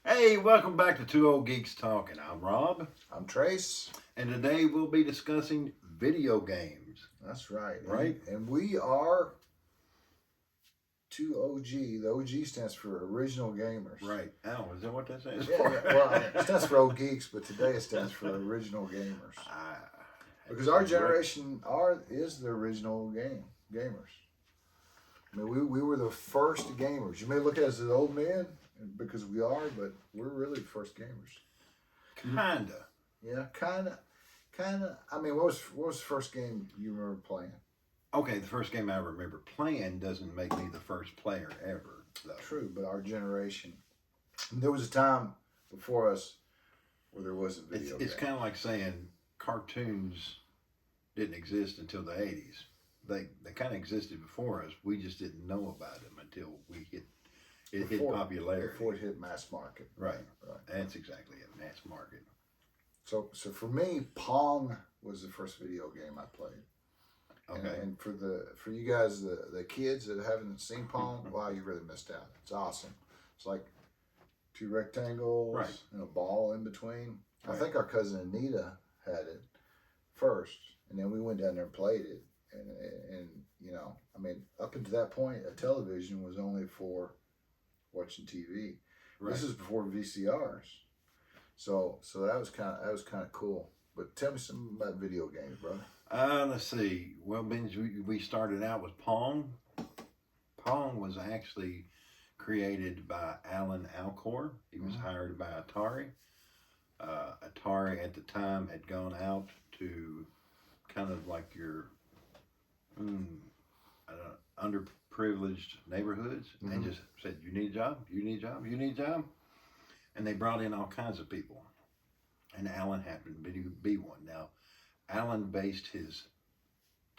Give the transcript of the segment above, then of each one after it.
Hey, welcome back to Two Old Geeks Talking. I'm Rob, I'm Trace. and today we'll be discussing video games. That's right. Right? And we are two OG. The OG stands for Original Gamers. Right. Oh, is that what that stands Yeah, for? yeah. Well, it stands for Old Geeks, but today it stands for Original Gamers. Because our generation is the original gamers. I mean, we were the first gamers. You may look at us as old men because we are, but we're really the first gamers. Kinda. Yeah, kind of. I mean, what was the first game you remember playing? Okay, the first game I remember playing doesn't make me the first player ever, though. True, but our generation. There was a time before us where there wasn't video It's games. kind of like saying cartoons didn't exist until the 80s. They kind of existed before us. We just didn't know about them until we hit popularity. Before it hit mass market. Right. Right. That's exactly it, mass market. So for me, Pong was the first video game I played. Okay. And for you guys, the kids that haven't seen Pong, wow, you really missed out. It's awesome. It's like two rectangles Right. and a ball in between. Right. I think our cousin Anita had it first, and then we went down there and played it. And you know, I mean, up until that point, a television was only for watching TV. Right. This is before VCRs, so that was kind of cool. But tell me something about video games, brother. Let's see. Well, Benj, we started out with Pong. Pong was actually created by Alan Alcor. He was hired by Atari. Atari at the time had gone out to kind of like your underprivileged neighborhoods and just said, you need a job, you need a job, you need a job. And they brought in all kinds of people. And Alan happened to be one. Now, Alan based his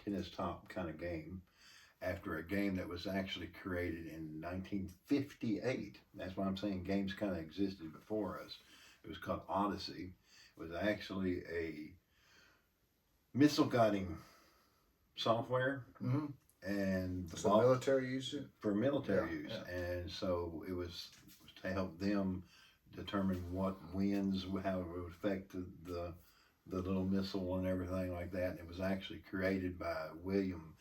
tennis top kind of game after a game that was actually created in 1958. That's why I'm saying games kind of existed before us. It was called Odyssey. It was actually a missile guiding software, and So military use it for military Yeah, use, yeah. and so it was to help them determine what winds, how it would affect the little missile and everything like that. And it was actually created by William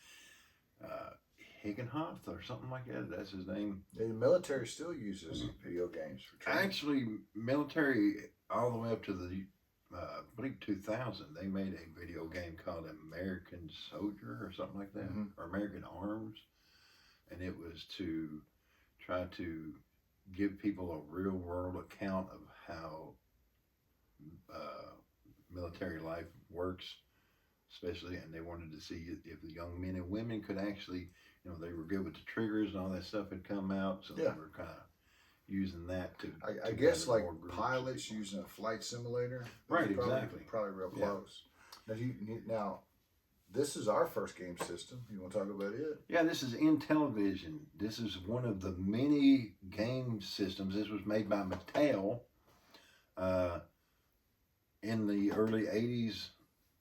Higginhoff or something like that. That's his name. The military still uses video games for training. Actually, military all the way up to the I believe 2000, they made a video game called American Soldier or something like that, or American Arms, and it was to try to give people a real world account of how military life works, especially, and they wanted to see if the young men and women could actually, you know, they were good with the triggers and all that stuff had come out, so they were kind of using that to I guess like pilots using a flight simulator. Right, probably, exactly. Probably real close. Now, this is our first game system. You want to talk about it? Yeah, this is Intellivision. This is one of the many game systems. This was made by Mattel. In the early 80s,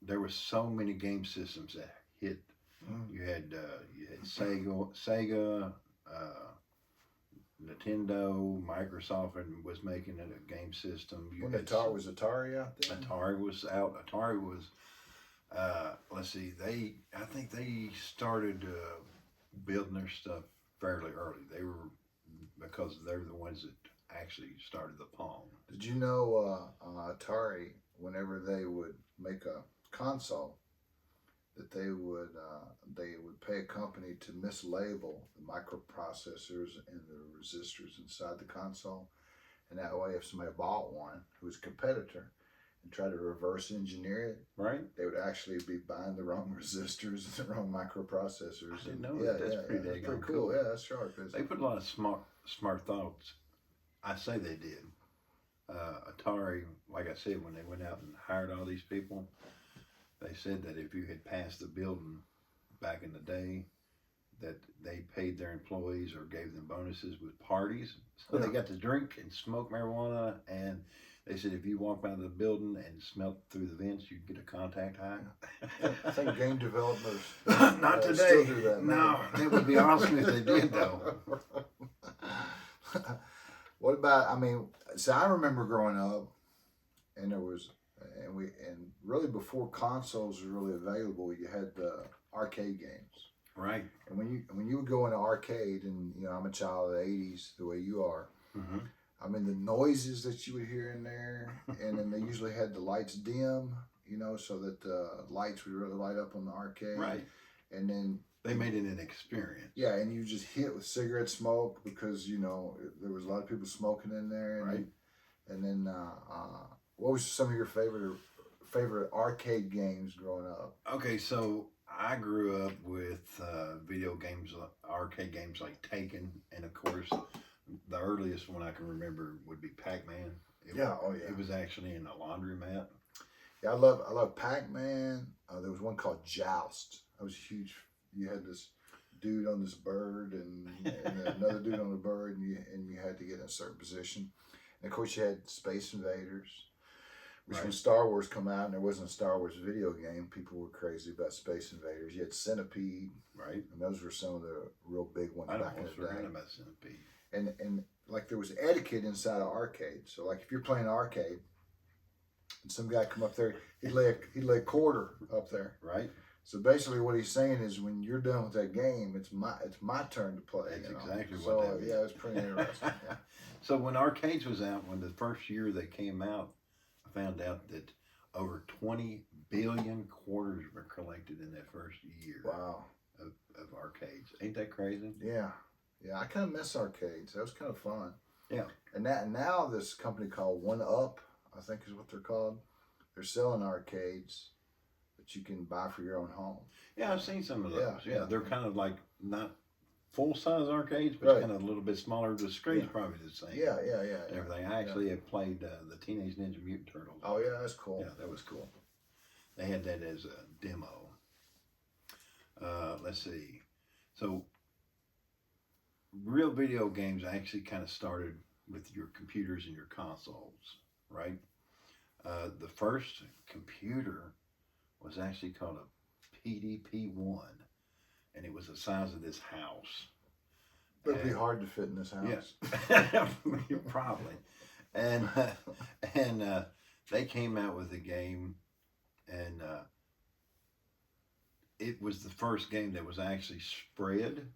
there were so many game systems that hit. You had Sega, Nintendo, Microsoft was making it a game system. When was Atari out there? Atari was out. Atari was, let's see, I think they started building their stuff fairly early. Because they're the ones that actually started the Pong. Did you know Atari, whenever they would make a console, that they would pay a company to mislabel the microprocessors and the resistors inside the console, and that way, if somebody bought one who was a competitor and tried to reverse engineer it, right, they would actually be buying the wrong resistors and the wrong microprocessors. I didn't know that. That's pretty cool. Yeah, that's sharp. They put a lot of smart thoughts. I say they did. Atari, like I said, when they went out and hired all these people, they said that if you had passed the building back in the day, that they paid their employees or gave them bonuses with parties. So they got to drink and smoke marijuana, and they said if you walk by the building and smelt through the vents, you'd get a contact high. I think game developers not today. Still do that. No, it would be awesome if they did, though. What about, I mean, So I remember growing up, and there was, and really before consoles were really available, you had the arcade games. Right. And when you would go in an arcade, and I'm a child of the '80s, the way you are. Mm-hmm. I mean, the noises that you would hear in there, and then they usually had the lights dim, so that the lights would really light up on the arcade. Right. And then they made it an experience. Yeah, and you just hit with cigarette smoke because there was a lot of people smoking in there. And right. Then what was some of your favorite arcade games growing up? Okay, so I grew up with video games, arcade games like Taken, and of course, the earliest one I can remember would be Pac-Man. It was actually in a laundromat. Yeah, I love Pac-Man. There was one called Joust. That was huge. You had this dude on this bird and another dude on the bird, and you had to get in a certain position. And of course, you had Space Invaders. Which when Star Wars come out and there wasn't a Star Wars video game, people were crazy about Space Invaders. You had Centipede. Right. And those were some of the real big ones back in the day. I forgot about Centipede. And like there was etiquette inside of arcade. So like if you're playing arcade and some guy come up there, he'd lay a quarter up there. Right. So basically what he's saying is when you're done with that game, it's my turn to play. That's exactly so, what that is. Yeah, it was pretty interesting. Yeah. So when arcades was out, when the first year they came out, I found out that over 20 billion quarters were collected in that first year. Wow. Of arcades. Ain't that crazy? Yeah. Yeah, I kind of miss arcades. That was kind of fun. Yeah. And now this company called OneUp, I think is what they're called. They're selling arcades that you can buy for your own home. Yeah, I've seen some of those. Yeah. They're kind of like not full-size arcades, but kind of a little bit smaller. The screen's probably the same. Yeah. And everything. I actually have played the Teenage Ninja Mutant Turtles. Oh, yeah, that's cool. Yeah, that was cool. They had that as a demo. Let's see. So, real video games actually kind of started with your computers and your consoles, right? The first computer was actually called a PDP-1, and it was the size of this house. But it'd be hard to fit in this house. Yeah, probably. And they came out with a game, and it was the first game that was actually spread.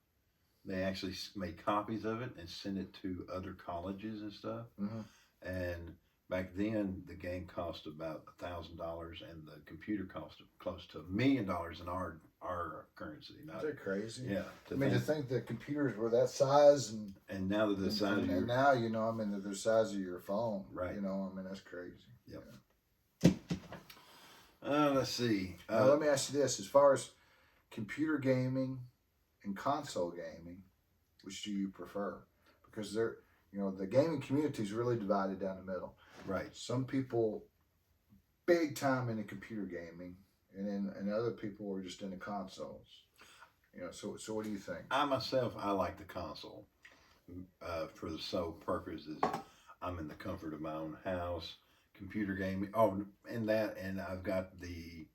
They actually made copies of it and sent it to other colleges and stuff. Mm-hmm. And back then, the game cost about $1,000, and the computer cost close to $1 million in our currency. Is that crazy? Yeah. To think that computers were that size, and now they're the size of your... And now, they're the size of your phone. Right. That's crazy. Yep. Let's see. Now, let me ask you this. As far as computer gaming and console gaming, which do you prefer? Because the gaming community is really divided down the middle. Right. Some people big time into computer gaming, and other people are just into consoles. So what do you think? I like the console for the sole purpose is I'm in the comfort of my own house. Computer gaming. Oh, and I've got the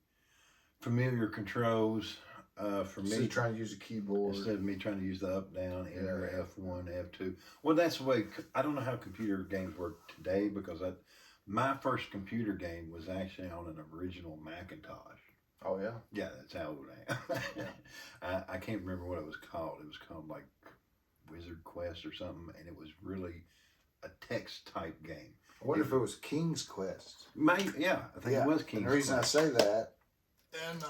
familiar controls. For me, you're trying to use a keyboard instead of me trying to use the up, down, enter, F1, F2. Well, that's the way. I don't know how computer games work today because my first computer game was actually on an original Macintosh. Oh yeah. Yeah, that's how old I am. I can't remember what it was called. It was called like Wizard Quest or something, and it was really a text type game. I wonder if it was King's Quest. I think it was King's Quest. And the reason I say that, and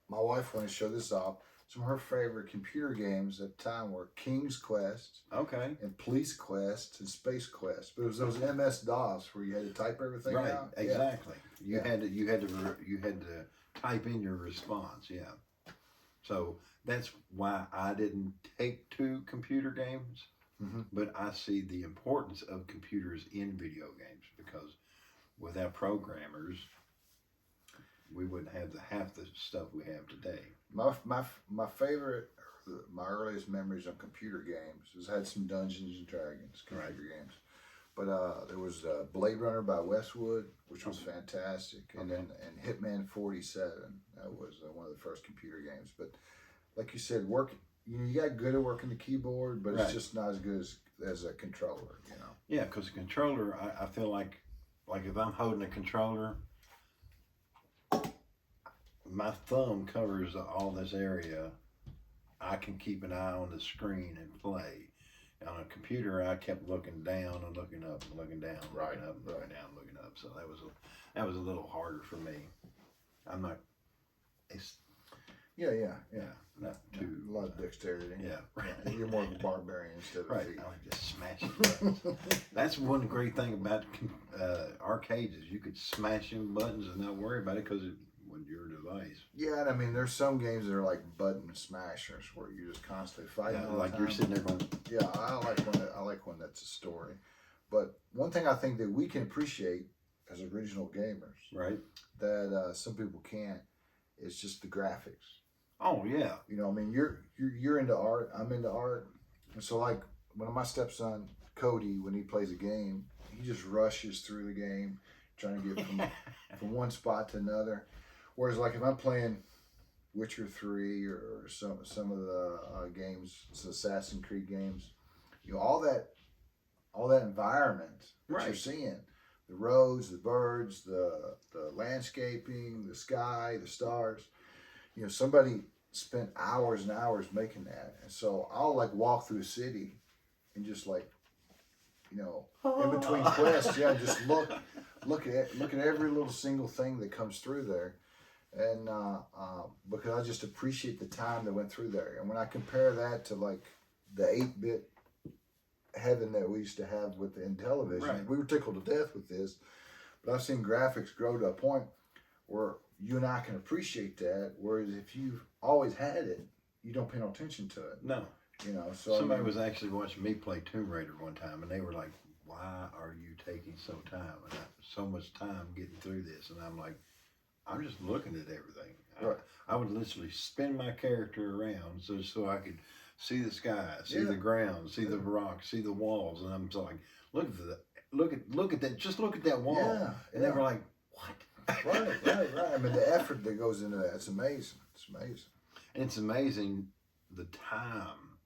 my wife wanted to show this off. Some of her favorite computer games at the time were King's Quest, and Police Quest, and Space Quest. But it was those MS-DOS where you had to type everything out. Right, exactly. You had to type in your response. Yeah. So that's why I didn't take to computer games. Mm-hmm. But I see the importance of computers in video games because without programmers, we wouldn't have half the stuff we have today. My favorite, my earliest memories of computer games was I had some Dungeons and Dragons computer games. But there was Blade Runner by Westwood, which was fantastic, and Hitman 47. That was one of the first computer games. But like you said, you got good at working the keyboard, but it's just not as good as as a controller, you know. Yeah, because the controller, I feel like if I'm holding a controller, my thumb covers all this area. I can keep an eye on the screen and play. On a computer, I kept looking down and looking up and looking down, Right, looking up, looking right. down, looking up. So that was a little harder for me. I'm not. It's Yeah, not too. A lot of dexterity. Yeah, right. Yeah, you're more of a barbarian instead of Right. feet. I like just smashing buttons. That's one great thing about arcades is you could smash them buttons and not worry about it because it was your device. Yeah, and I mean, there's some games that are like button smashers where you're just constantly fighting. Yeah, all like the you're time. sitting there going. Yeah, I like when that's a story. But one thing I think that we can appreciate as original gamers, Right. that some people can't, is just the graphics. Oh yeah. You know, I mean, you're into art. I'm into art, and so like when my stepson Cody, when he plays a game, he just rushes through the game, trying to get from one spot to another. Whereas like if I'm playing Witcher 3 or some of the games, Assassin's Creed games, you know, all that environment that Right. you're seeing, the roads, the birds, the landscaping, the sky, the stars. You know, somebody spent hours and hours making that, and so I'll like walk through the city and just like, you know, in between quests, yeah, just look at every little single thing that comes through there, and because I just appreciate the time that went through there, and when I compare that to like the 8-bit heaven that we used to have in television, Right. we were tickled to death with this, but I've seen graphics grow to a point where you and I can appreciate that, whereas if you've always had it, you don't pay no attention to it. No. You know, so Somebody was actually watching me play Tomb Raider one time, and they were like, "Why are you taking so much time getting through this?" And I'm like, "I'm just looking at everything." Right. I would literally spin my character around so I could see the sky, see Yeah. the ground, see the rocks, see the walls, and I'm just like, "Look at that! Just look at that wall." Yeah, And they were like, "What?" right. I mean, the effort that goes into that, it's amazing. It's amazing. And it's amazing the time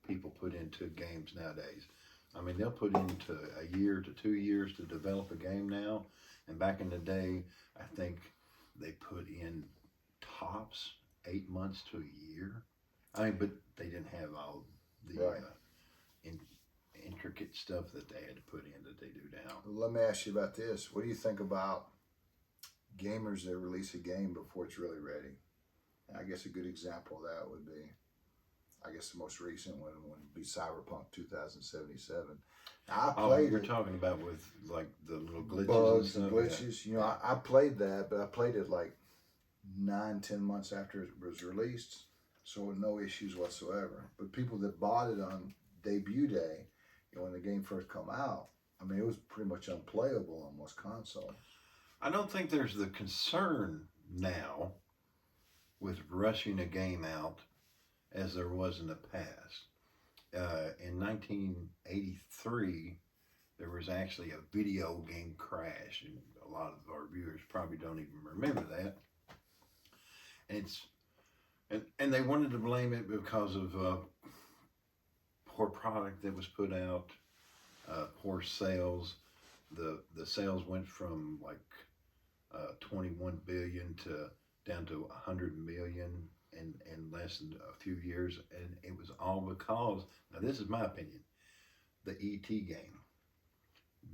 people put into games nowadays. I mean, they'll put into a year to 2 years to develop a game now. And back in the day, I think they put in tops 8 months to a year. I mean, but they didn't have all the Right. intricate stuff that they had to put in that they do now. Let me ask you about this. What do you think about gamers that release a game before it's really ready? And I guess a good example of that would be, I guess the most recent one would be Cyberpunk 2077. Now, I played you're it, talking about with like the little glitches bugs and and stuff. glitches. You know, I played that, but I played it like 9-10 months after it was released, so with no issues whatsoever. But people that bought it on debut day, you know, when the game first come out, I mean, it was pretty much unplayable on most consoles. I don't think there's the concern now with rushing a game out as there was in the past. In 1983, there was actually a video game crash, and a lot of our viewers probably don't even remember that. And they wanted to blame it because of poor product that was put out, poor sales. The sales went from like 21 billion to down to 100 million in less than a few years, and it was all because, now this is my opinion, the ET game.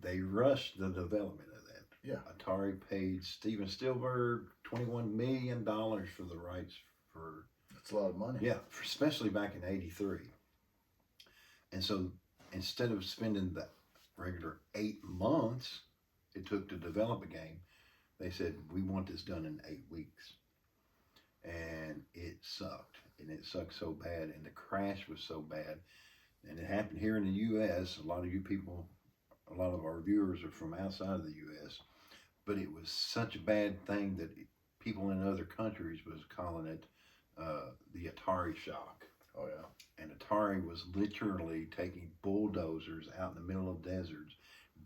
They rushed the development of that. Yeah. Atari paid Steven Spielberg $21 million for the rights for. That's a lot of money. Yeah, especially back in '83. And so instead of spending the regular 8 months it took to develop a game, they said, we want this done in 8 weeks. And it sucked. And it sucked so bad. And the crash was so bad. And it happened here in the U.S. A lot of you people, a lot of our viewers are from outside of the U.S. But it was such a bad thing that people in other countries was calling it the Atari shock. Oh, yeah. And Atari was literally taking bulldozers out in the middle of deserts,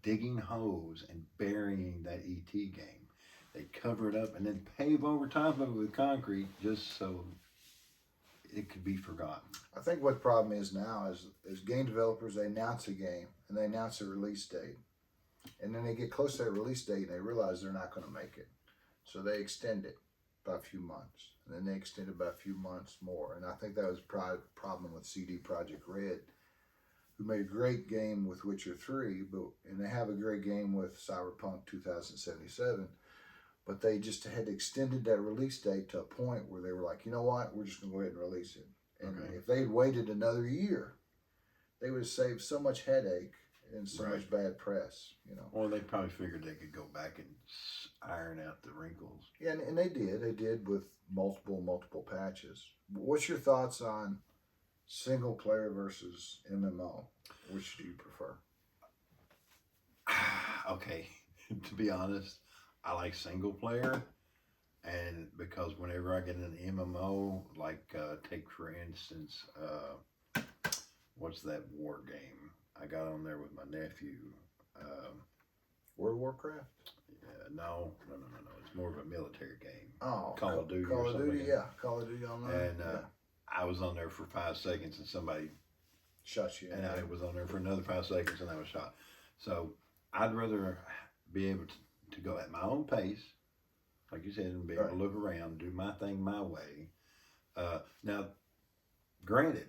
digging holes and burying that ET game. They cover it up and then pave over top of it with concrete just so it could be forgotten. I think what the problem is now is game developers, they announce a game and they announce a release date. And then they get close to that release date and they realize they're not going to make it. So they extend it by a few months. And then they extend it by a few months more. And I think that was a problem with CD Projekt Red, who made a great game with Witcher 3, and they have a great game with Cyberpunk 2077. But they just had extended that release date to a point where they were like, you know what, we're just going to go ahead and release it. And if they had waited another year, they would have saved so much headache and so much bad press, you know. Or they probably figured they could go back and iron out the wrinkles. Yeah, and they did. They did with multiple patches. What's your thoughts on single player versus MMO? Which do you prefer? Okay, to be honest, I like single player, and because whenever I get an MMO, like take for instance, what's that war game? I got on there with my nephew. World of Warcraft? No. It's more of a military game. Oh, Call of Duty. Call or of something Duty, like yeah. Call of Duty online. And I was on there for 5 seconds, and somebody shot you. And I was on there for another 5 seconds, and I was shot. So I'd rather be able to go at my own pace, like you said, and be able to look around, do my thing my way. Now, granted,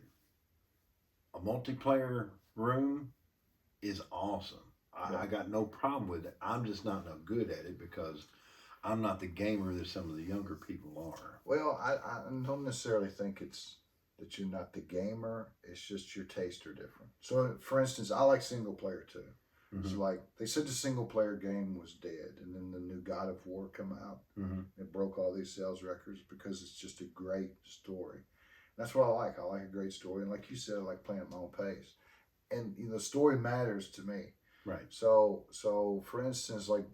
a multiplayer room is awesome. I got no problem with it. I'm just not no good at it because I'm not the gamer that some of the younger people are. Well, I don't necessarily think it's that you're not the gamer. It's just your tastes are different. So, for instance, I like single player too. Mm-hmm. So, like, they said the single player game was dead, and then the new God of War come out. Mm-hmm. It broke all these sales records because it's just a great story. That's what I like. I like a great story, and like you said, I like playing at my own pace. And you know, story matters to me. Right. So for instance, like,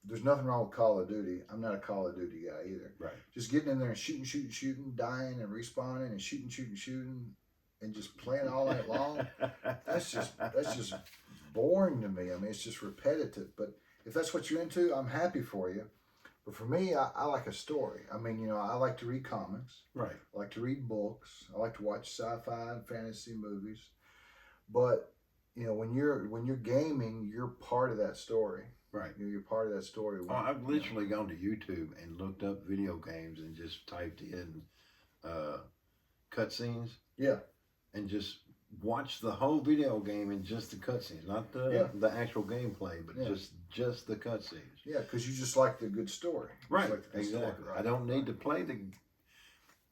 there's nothing wrong with Call of Duty. I'm not a Call of Duty guy either. Right. Just getting in there and shooting, dying and respawning and shooting, and just playing all night long. That's just boring to me. I mean, it's just repetitive. But if that's what you're into, I'm happy for you. But for me, I like a story. I mean, you know, I like to read comics. Right. I like to read books. I like to watch sci-fi and fantasy movies. But you know, when you're gaming, you're part of that story. Right. You're part of that story. I've literally gone to YouTube and looked up video games and just typed in cutscenes. Yeah. And just watched the whole video game in just the cutscenes, not the actual gameplay, but just the cutscenes. Yeah, because you just like the good story. Right. Like the exactly. Story, right? I don't need to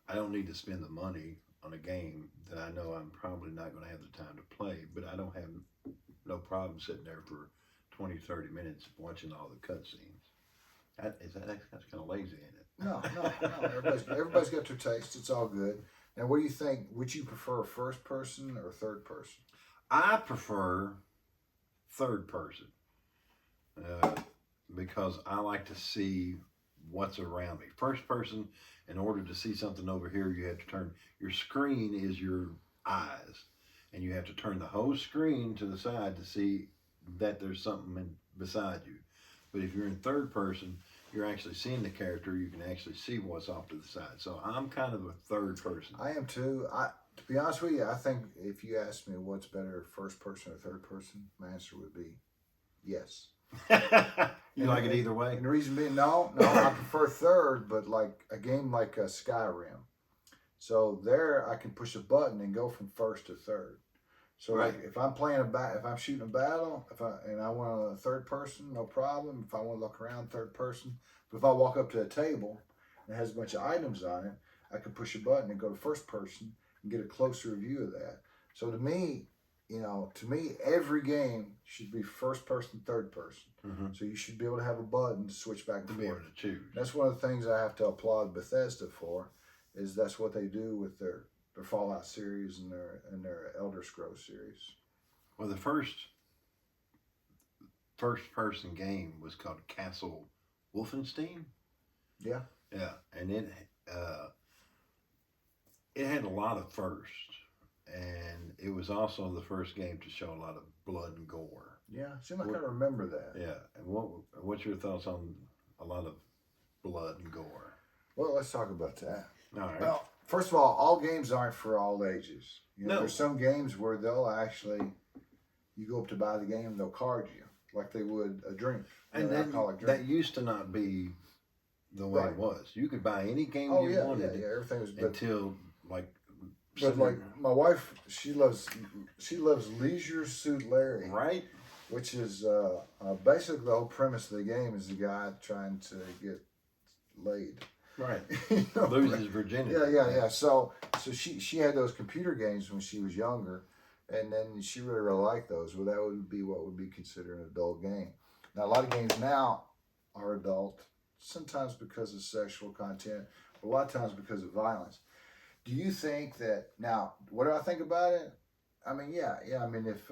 I don't need to spend the money on a game that I know I'm probably not going to have the time to play, but I don't have no problem sitting there for 20, 30 minutes watching all the cutscenes. That's kind of lazy, ain't it? No. Everybody's got their taste. It's all good. Now, what do you think? Would you prefer first person or third person? I prefer third person because I like to see what's around me. First person, in order to see something over here, you have to turn. Your screen is your eyes, and you have to turn the whole screen to the side to see that there's something beside you. But if you're in third person, you're actually seeing the character. You can actually see what's off to the side. So I'm kind of a third person. I am too. To be honest with you, I think if you asked me what's better, first person or third person, my answer would be yes. You like it either way? And the reason being, no, I prefer third, but like a game like Skyrim. So there, I can push a button and go from first to third. So like if I'm playing if I'm shooting a battle, and I want a third person, no problem. If I want to look around, third person. But if I walk up to a table and it has a bunch of items on it, I can push a button and go to first person and get a closer view of that. So to me, every game should be first person, third person. Mm-hmm. So you should be able to have a button to switch back and forth. To be able to choose. That's one of the things I have to applaud Bethesda for, is that's what they do with their Fallout series and their Elder Scrolls series. Well, the first person game was called Castle Wolfenstein. Yeah. Yeah, and it had a lot of firsts, and it was also the first game to show a lot of blood and gore. Yeah, it seemed like I remember that. Yeah, and what's your thoughts on a lot of blood and gore? Well, let's talk about that. All right. Well, first of all games aren't for all ages. You know, No. there's some games where they'll actually, you go up to buy the game, they'll card you like they would a drink, And an then alcoholic that drink. used to not be the way Right. it was. You could buy any game Oh you yeah, wanted yeah, everything was. until like. But like my wife, she loves Leisure Suit Larry, Right. which is basically the whole premise of the game is the guy trying to get laid. Right. You know, Loses virginity. Yeah. So she had those computer games when she was younger, and then she really liked those. Well, that would be what would be considered an adult game. Now, a lot of games now are adult, sometimes because of sexual content, but a lot of times because of violence. Do you think that now? What do I think about it? I mean, yeah. I mean, if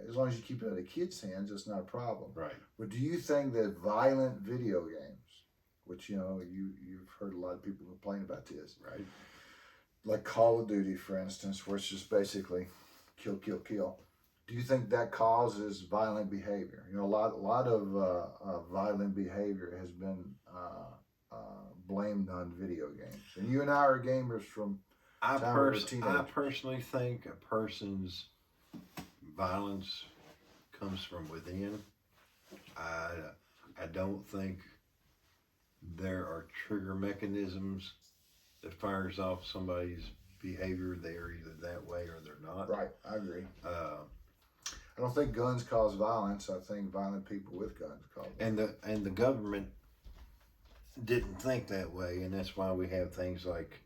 as long as you keep it out of kids' hands, it's not a problem. Right. But do you think that violent video games, which you've heard a lot of people complain about this, Right. like Call of Duty, for instance, where it's just basically kill, kill, kill. Do you think that causes violent behavior? You know, a lot of violent behavior has been blamed on video games. And you and I are gamers from. I personally think a person's violence comes from within. I don't think there are trigger mechanisms that fires off somebody's behavior. They're either that way or they're not. Right, I agree. I don't think guns cause violence. I think violent people with guns cause violence. And the government didn't think that way, and that's why we have things like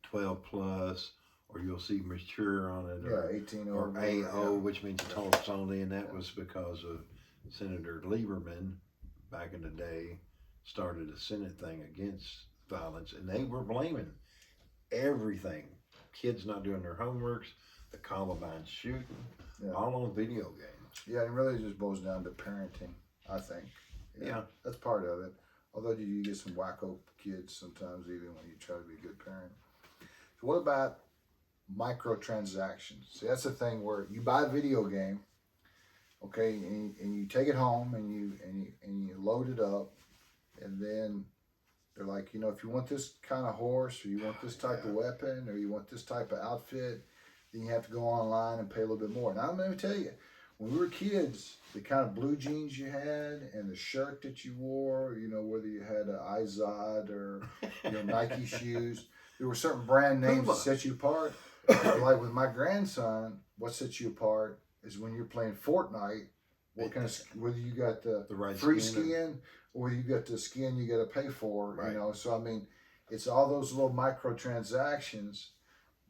12 plus, or you'll see mature on it, or 18 or AO, which means adults only, and that was because of Senator Lieberman back in the day started a Senate thing against violence, and they were blaming everything, kids not doing their homeworks, the Columbine shooting, all on video games. Yeah, it really just boils down to parenting, I think. Yeah. That's part of it. Although you get some wacko kids sometimes, even when you try to be a good parent. So what about microtransactions? See, that's the thing where you buy a video game, okay, and you take it home and you load it up, and then they're like, if you want this kind of horse, or you want this type of weapon, or you want this type of outfit, then you have to go online and pay a little bit more. Now, I'm going to tell you, when we were kids, the kind of blue jeans you had and the shirt that you wore, whether you had an Izod or Nike shoes, there were certain brand names that set you apart. Like with my grandson, what sets you apart is when you're playing Fortnite, whether you got the right free skin or you got the skin you got to pay for, right. So I mean, it's all those little microtransactions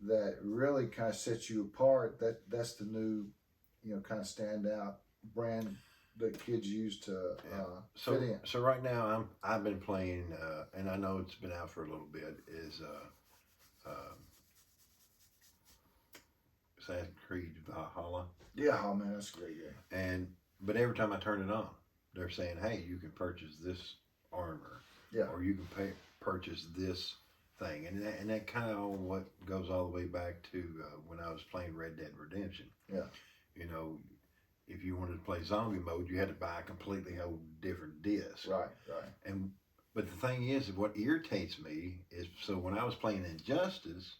that really kind of set you apart. That's the new, kind of standout brand that kids use to fit in. So right now I've been playing, and I know it's been out for a little bit, is Assassin's Creed Valhalla. Yeah, oh man, that's a great game. But every time I turn it on, they're saying, "Hey, you can purchase this armor, or you can purchase this thing," and that kind of what goes all the way back to when I was playing Red Dead Redemption. Yeah, if you wanted to play zombie mode, you had to buy a completely whole different disc. Right. But the thing is, what irritates me is, so when I was playing Injustice,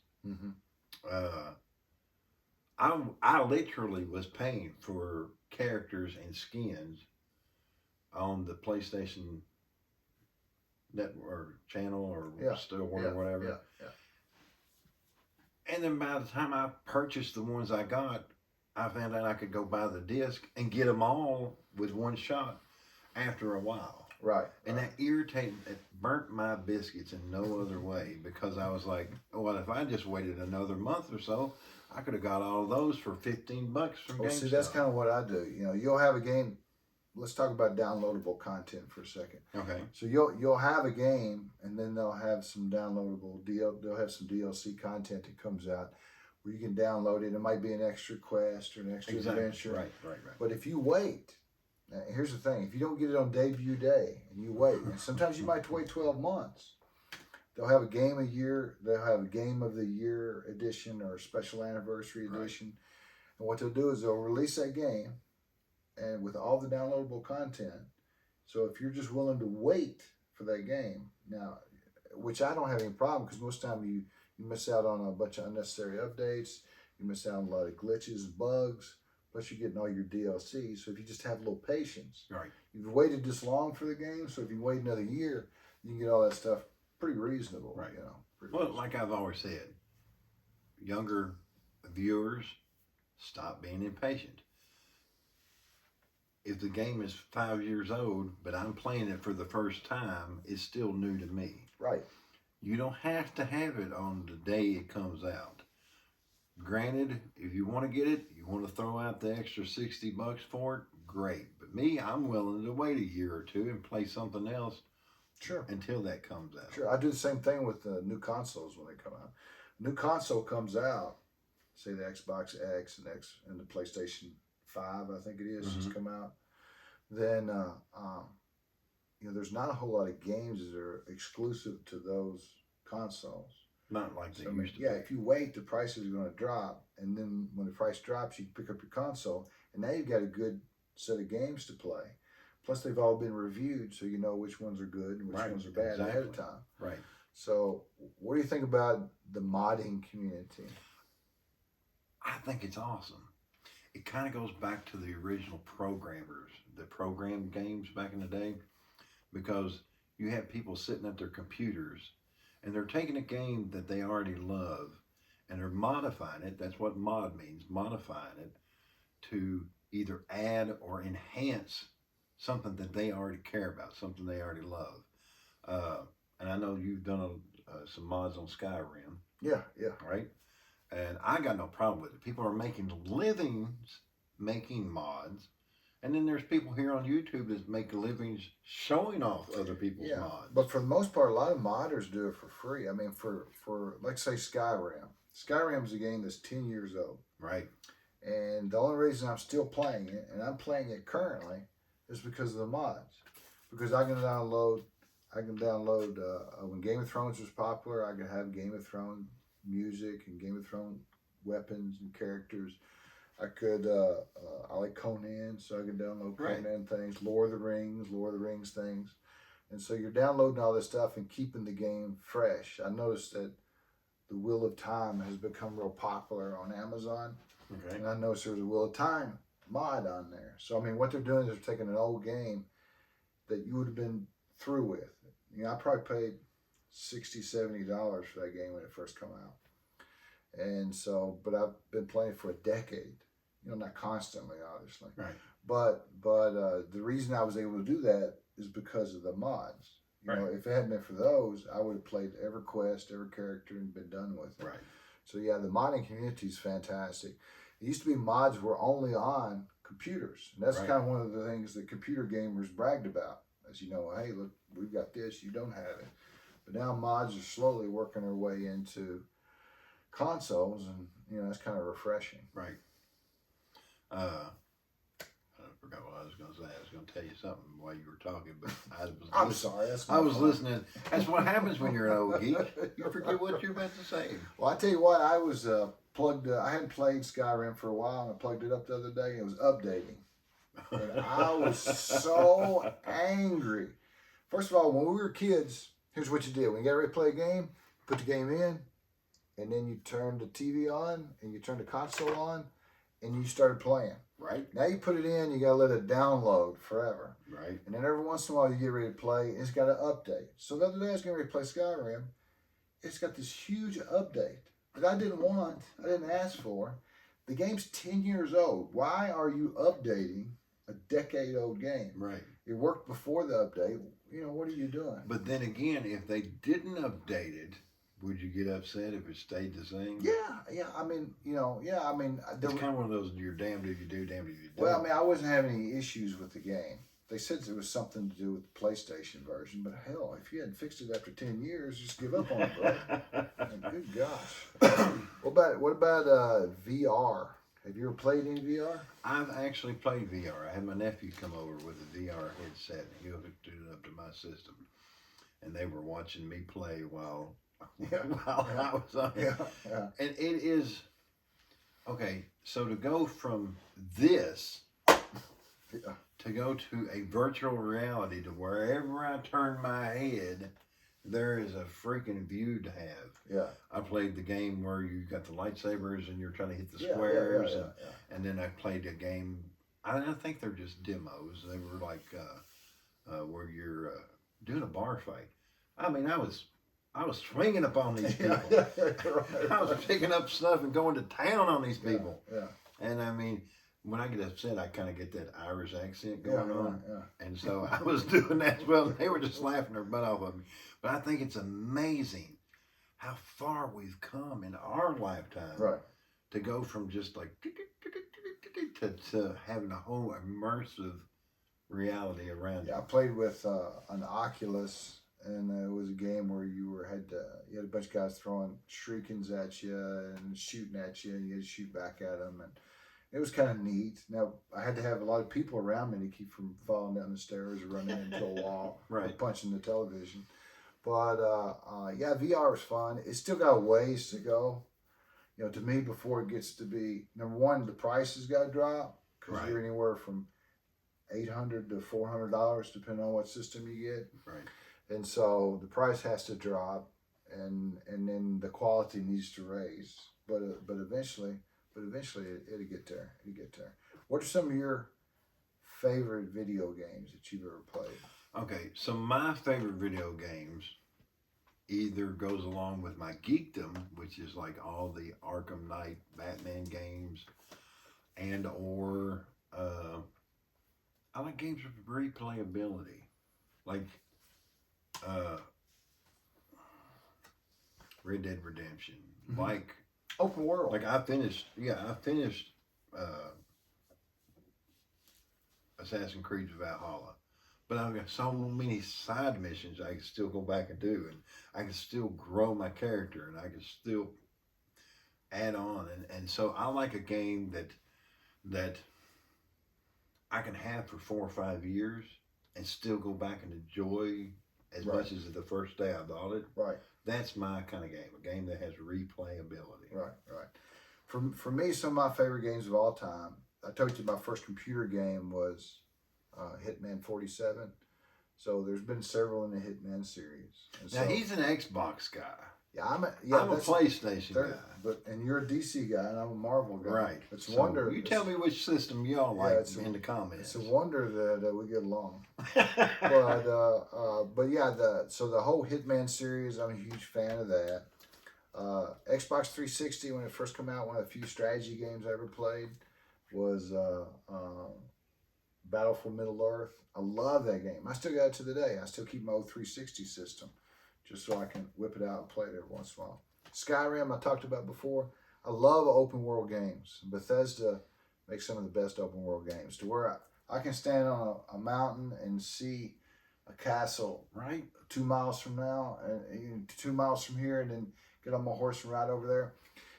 I literally was paying for characters and skins on the PlayStation network or channel or store or whatever. Yeah. And then by the time I purchased the ones I got, I found out I could go buy the disc and get them all with one shot after a while. Right. And that irritated, it burnt my biscuits in no other way, because I was like, well, if I just waited another month or so, I could have got all of those for $15 from GameStop. See, that's kind of what I do. You'll have a game. Let's talk about downloadable content for a second. Okay. So you'll have a game, and then they'll have some downloadable they'll have some DLC content that comes out where you can download it. It might be an extra quest or an extra adventure. Right. But if you wait, here's the thing: if you don't get it on debut day and you wait, and sometimes you might wait 12 months. They'll have a game a year. They'll have a game of the year edition or a special anniversary edition. And what they'll do is they'll release that game, and with all the downloadable content. So if you're just willing to wait for that game now, which I don't have any problem, because most of the time You miss out on a bunch of unnecessary updates. You miss out on a lot of glitches, bugs. Plus, you're getting all your DLC. So if you just have a little patience, Right. you've waited this long for the game. So if you wait another year, you can get all that stuff pretty reasonable. Right. You know. Pretty Well, reasonable. like I've always said, younger viewers, stop being impatient. If the game is 5 years old, but I'm playing it for the first time, it's still new to me. Right. You don't have to have it on the day it comes out. Granted, if you want to get it, you want to throw out the extra $60 for it, great. But me, I'm willing to wait a year or two and play something else Sure. until that comes out. Sure. I do the same thing with the new consoles when they come out. New console comes out, say the Xbox X and the PlayStation 5, I think it is, just come out. Then there's not a whole lot of games that are exclusive to those consoles. Not like they So, used to yeah, be. if you wait, the price is going to drop, and then when the price drops, you pick up your console, and now you've got a good set of games to play. Plus, they've all been reviewed, so you know which ones are good and which ones are bad ahead of time. Right. So, what do you think about the modding community? I think it's awesome. It kind of goes back to the original programmers that programmed games back in the day, because you have people sitting at their computers and they're taking a game that they already love and they're modifying it. That's what mod means, modifying it to either add or enhance something that they already care about, something they already love. And I know you've done some mods on Skyrim. Yeah. Right? And I got no problem with it. People are making livings making mods. And then there's people here on YouTube that make livings showing off other people's mods. But for the most part, a lot of modders do it for free. I mean, for like say Skyrim. Skyrim's a game that's 10 years old. Right. And the only reason I'm still playing it, and I'm playing it currently, is because of the mods. Because I can download when Game of Thrones was popular, I could have Game of Thrones music and Game of Thrones weapons and characters. I could, I like Conan, so I could download Conan things, Lord of the Rings things. And so you're downloading all this stuff and keeping the game fresh. I noticed that the Wheel of Time has become real popular on Amazon. Okay. And I noticed there's a Wheel of Time mod on there. So, I mean, what they're doing is they're taking an old game that you would have been through with. You know, I probably paid $60, $70 for that game when it first came out. And so, but I've been playing for a decade. You know, not constantly, obviously. Right. But the reason I was able to do that is because of the mods. You know, if it hadn't been for those, I would have played every quest, every character, and been done with it. Right. So yeah, the modding community is fantastic. It used to be mods were only on computers, and that's kind of one of the things that computer gamers bragged about. As you know, hey, look, we've got this, you don't have it. But now mods are slowly working their way into consoles, and you know, it's kind of refreshing. Right. I forgot what I was going to say. I was going to tell you something while you were talking, but I'm sorry. I was listening. That's what happens when you're an old geek. You forget what you're about to say. Well, I tell you what, I was plugged. I hadn't played Skyrim for a while, and I plugged it up the other day, and it was updating, and I was so angry. First of all, when we were kids, here's what you did: when you got ready to play a game, put the game in, and then you turn the TV on, and you turn the console on, and you started playing. Right. Now you put it in, you gotta let it download forever. Right. And then every once in a while you get ready to play, it's got to update. So the other day I was getting ready to play Skyrim. It's got this huge update that I didn't want, I didn't ask for. The game's 10 years old. Why are you updating a decade-old game? Right. It worked before the update. You know, what are you doing? But then again, if they didn't update it, would you get upset if it stayed the same? Yeah. I mean, It's kind of one of those, you're damned if you do, damned if you don't. Well, I mean, I wasn't having any issues with the game. They said it was something to do with the PlayStation version, but hell, if you hadn't fixed it after 10 years, just give up on it, bro. Good gosh. What about VR? Have you ever played any VR? I've actually played VR. I had my nephew come over with a VR headset, and he hooked it up to my system. And they were watching me play while I was on it. Yeah. And it is, okay, so to go from this to go to a virtual reality to wherever I turn my head, there is a freaking view to have. Yeah. I played the game where you got the lightsabers and you're trying to hit the Yeah, squares, yeah. and then I played a game. I don't think they're just demos. They were like where you're doing a bar fight. I mean, I was swinging upon these people. Right. I was picking up stuff and going to town on these people. Yeah. And I mean, when I get upset, I kind of get that Irish accent going on. Yeah. And so I was doing that as well. And they were just laughing their butt off of me. But I think it's amazing how far we've come in our lifetime. Right. To go from just like to having a whole immersive reality around Yeah, you. I played with an Oculus, and it was a game where you had a bunch of guys throwing shurikens at you and shooting at you, and you had to shoot back at them, and it was kind of neat. Now I had to have a lot of people around me to keep from falling down the stairs or running into a wall Right. or punching the television. But yeah, VR was fun. It's still got a ways to go. You know, to me, before it gets to be, number one, the price has got to drop because Right. you're anywhere from $800 to $400 depending on what system you get. Right. And so the price has to drop, and then the quality needs to raise. But eventually it'll get there. It'll get there. What are some of your favorite video games that you've ever played? Okay, so my favorite video games either goes along with my geekdom, which is like all the Arkham Knight, Batman games, and or I like games with replayability, like Red Dead Redemption, Mhm. like Open world. like I finished Assassin's Creed Valhalla. But I've got so many side missions I can still go back and do, and I can still grow my character, and I can still add on, and so I like a game that I can have for 4 or 5 years and still go back and enjoy as Right. much as the first day I bought it. Right. That's my kind of game, a game that has replayability. Right. For me, some of my favorite games of all time, I told you my first computer game was Hitman 47. So there's been several in the Hitman series. And Now so, he's an Xbox guy. yeah, I'm a I'm a PlayStation guy. and you're a DC guy, and I'm a Marvel guy. Right. It's a So wonder. you tell me which system y'all Yeah, like it's in the comments. It's a wonder that we get along. But yeah, the whole Hitman series, I'm a huge fan of that. Xbox 360, when it first came out, one of the few strategy games I ever played was Battle for Middle Earth. I love that game. I still got it to the day. I still keep my old 360 system just so I can whip it out and play it every once in a while. Skyrim, I talked about before. I love open world games. Bethesda makes some of the best open world games to where I can stand on a mountain and see a castle Right. 2 miles from now and 2 miles from here, and then get on my horse and ride over there.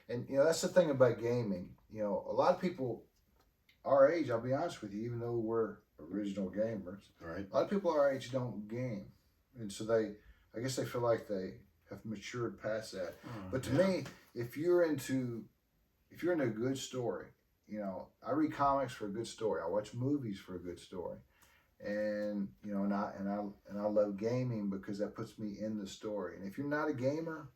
And you know, that's the thing about gaming. You know, a lot of people our age, I'll be honest with you, even though we're original gamers, Right. a lot of people our age don't game, and so I guess they feel like they have matured past that. But to me, if you're into a good story, you know, I read comics for a good story. I watch movies for a good story, and you know, and I love gaming because that puts me in the story. And if you're not a gamer,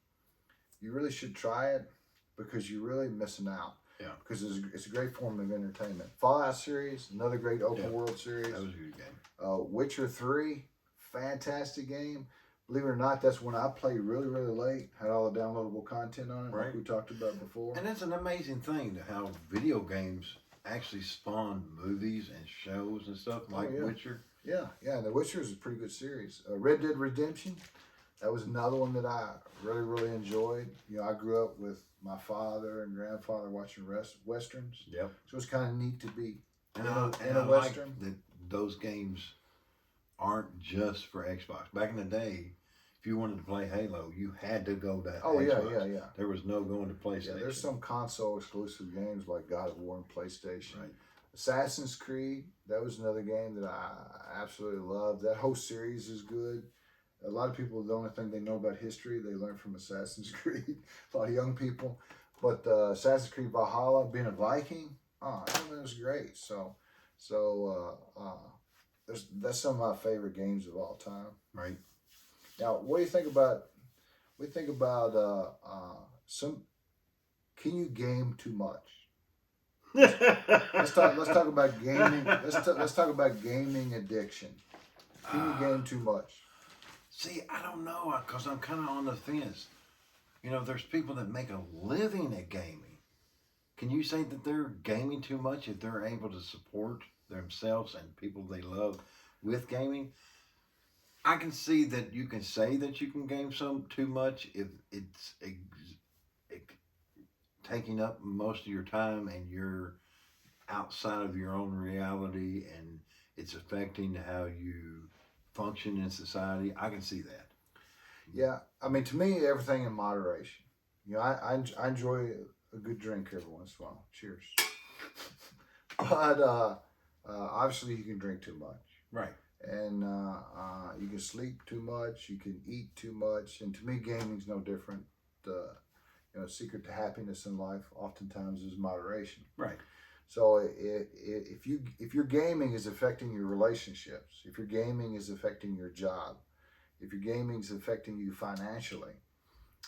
you really should try it because you're really missing out. Yeah. Because it's a great form of entertainment. Fallout series, another great open world series. That was a good game. Witcher 3, fantastic game. Believe it or not, that's when I played really, really late. Had all the downloadable content on it, Right. like we talked about before. And it's an amazing thing to how video games actually spawn movies and shows and stuff like yeah. Witcher. Yeah, The Witcher is a pretty good series. Red Dead Redemption, that was another one that I really, really enjoyed. You know, I grew up with my father and grandfather watching westerns, Yep. so it's kind of neat to be And in I a like western. that those games aren't just for Xbox. Back in the day, if you wanted to play Halo, you had to go to Xbox. Yeah. There was no going to PlayStation. Yeah, there's some console exclusive games like God of War and PlayStation. Right. Assassin's Creed, that was another game that I absolutely loved. That whole series is good. A lot of people, the only thing they know about history, they learn from Assassin's Creed. A lot of young people. But Assassin's Creed Valhalla, being a Viking, that was great. So that's some of my favorite games of all time. Right. Now, what do you think about? We think about some. Can you game too much? Let's talk. Let's talk about gaming. Let's talk about gaming addiction. Can you game too much? See, I don't know because I'm kind of on the fence. You know, there's people that make a living at gaming. Can you say that they're gaming too much if they're able to support themselves and people they love with gaming? I can see that you can say that you can game some too much if it's taking up most of your time and you're outside of your own reality and it's affecting how you function in society. I can see that. Yeah, I mean, to me, everything in moderation. You know, I enjoy a good drink every once in a while. Cheers. But obviously, you can drink too much, Right. and you can sleep too much. You can eat too much, and to me, gaming's no different. The secret to happiness in life oftentimes is moderation. Right. So if your gaming is affecting your relationships, if your gaming is affecting your job, if your gaming is affecting you financially,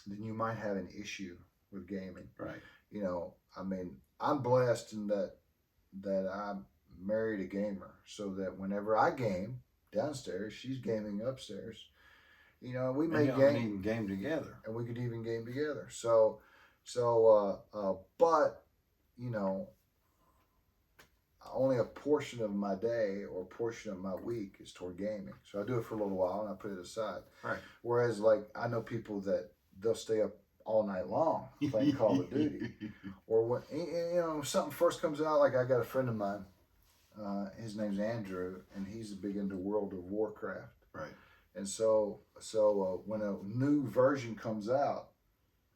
then you might have an issue with gaming. Right. You know, I mean, I'm blessed in that I married a gamer, so that whenever I game downstairs, she's gaming upstairs. You know, we may even game together, and we could even game together. But you know, only a portion of my day or a portion of my week is toward gaming. So I do it for a little while and I put it aside. Right. Whereas, like, I know people that they'll stay up all night long playing Call of Duty. Or when, something first comes out, like I got a friend of mine, his name's Andrew, and he's big into World of Warcraft. Right. And so when a new version comes out,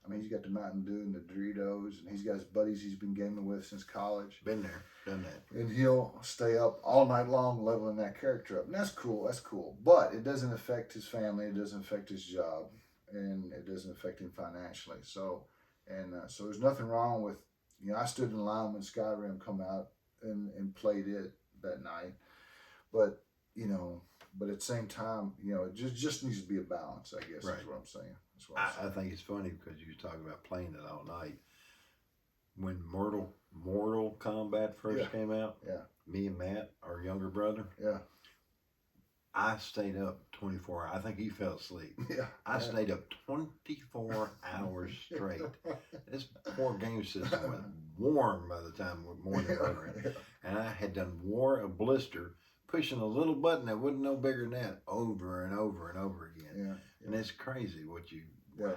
I mean, he's got the Mountain Dew and the Doritos, and he's got his buddies he's been gaming with since college. Been there, done that. And he'll stay up all night long leveling that character up. And that's cool. But it doesn't affect his family, it doesn't affect his job, and it doesn't affect him financially. So there's nothing wrong with, I stood in line when Skyrim come out and played it that night. But, but at the same time, it just needs to be a balance, I guess, right. Is what I'm saying. I think it's funny because you talk about playing it all night. When Mortal Kombat first came out, me and Matt, our younger brother, I stayed up 24 hours. I think he fell asleep. I stayed up 24 hours straight. This poor game system was warm by the time morning over. And I had done War of Blister, pushing a little button that wasn't no bigger than that over and over and over again. And it's crazy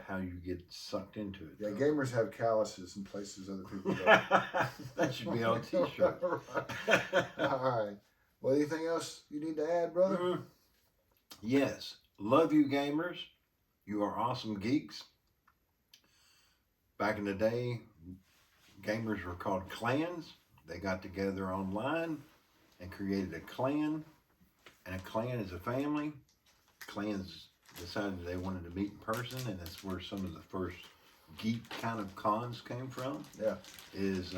how you get sucked into it. Yeah, gamers have calluses in places other people don't. That should be on a t-shirt. All right. Well, anything else you need to add, brother? Mm-hmm. Yes. Love you, gamers. You are awesome geeks. Back in the day, gamers were called clans. They got together online and created a clan. And a clan is a family. Clans decided they wanted to meet in person, and that's where some of the first geek kind of cons came from. Yeah. Is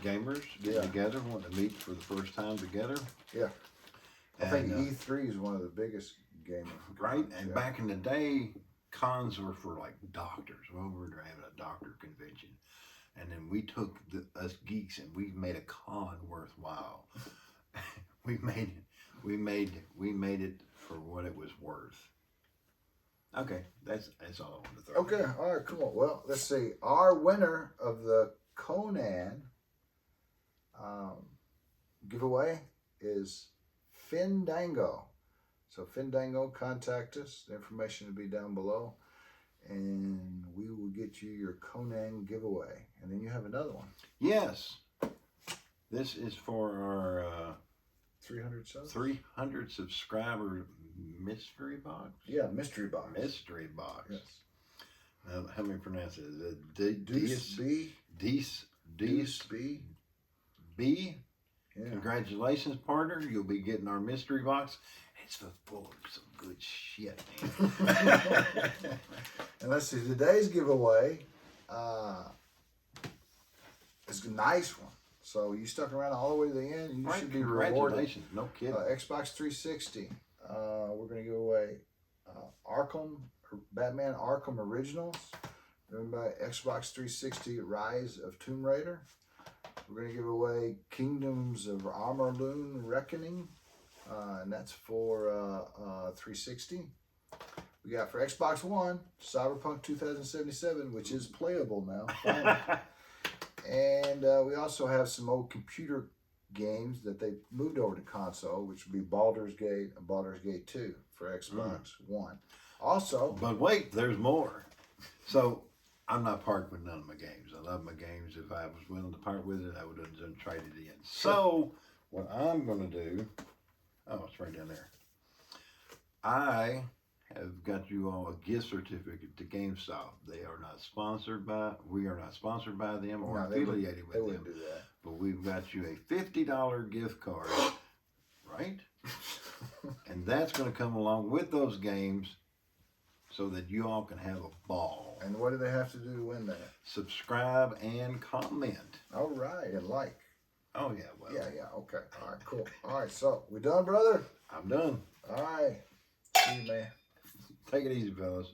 gamers getting together, wanting to meet for the first time together. Yeah. I think E3 is one of the biggest gaming cons. Right, and back in the day, cons were for like doctors. Well, we were having a doctor convention. And then we took us geeks and we made a con worthwhile. we made it for what it was worth. Okay, that's all I wanted to throw. Okay, all right, cool. Well, let's see. Our winner of the Conan giveaway is Findango. So Findango, contact us. The information will be down below, and we will get you your Conan giveaway. And then you have another one. Yes, this is for our 300 subs? 300 subscriber mystery box. Yeah, mystery box. Mystery box. Yes. How many pronounce it? Is it Deuce B. Deuce B. Yeah. Congratulations, partner. You'll be getting our mystery box. It's full of some good shit, man. And let's see, today's giveaway is a nice one. So you stuck around all the way to the end, and you should be rewarded. Congratulations, no kidding. Xbox 360. We're going to give away Batman Arkham Originals. Remember Xbox 360 Rise of Tomb Raider. We're going to give away Kingdoms of Amarloon Reckoning, and that's for 360. We got for Xbox One, Cyberpunk 2077, which is playable now. And we also have some old computer games that they moved over to console, which would be Baldur's Gate and Baldur's Gate 2 for Xbox One. Also... But wait, there's more. So... I'm not parting with none of my games. I love my games. If I was willing to part with it, I would have done traded it in. So, what I'm going to do, oh, it's right down there. I have got you all a gift certificate to GameStop. They are not sponsored by, we are not sponsored by them or affiliated with them. They wouldn't do that. But we've got you a $50 gift card, right? And that's going to come along with those games so that you all can have a ball. And what do they have to do to win that? Subscribe and comment. All right, and like. Oh, yeah, well. Yeah, okay. All right, cool. All right, so, we done, brother? I'm done. All right. See you, man. Take it easy, fellas.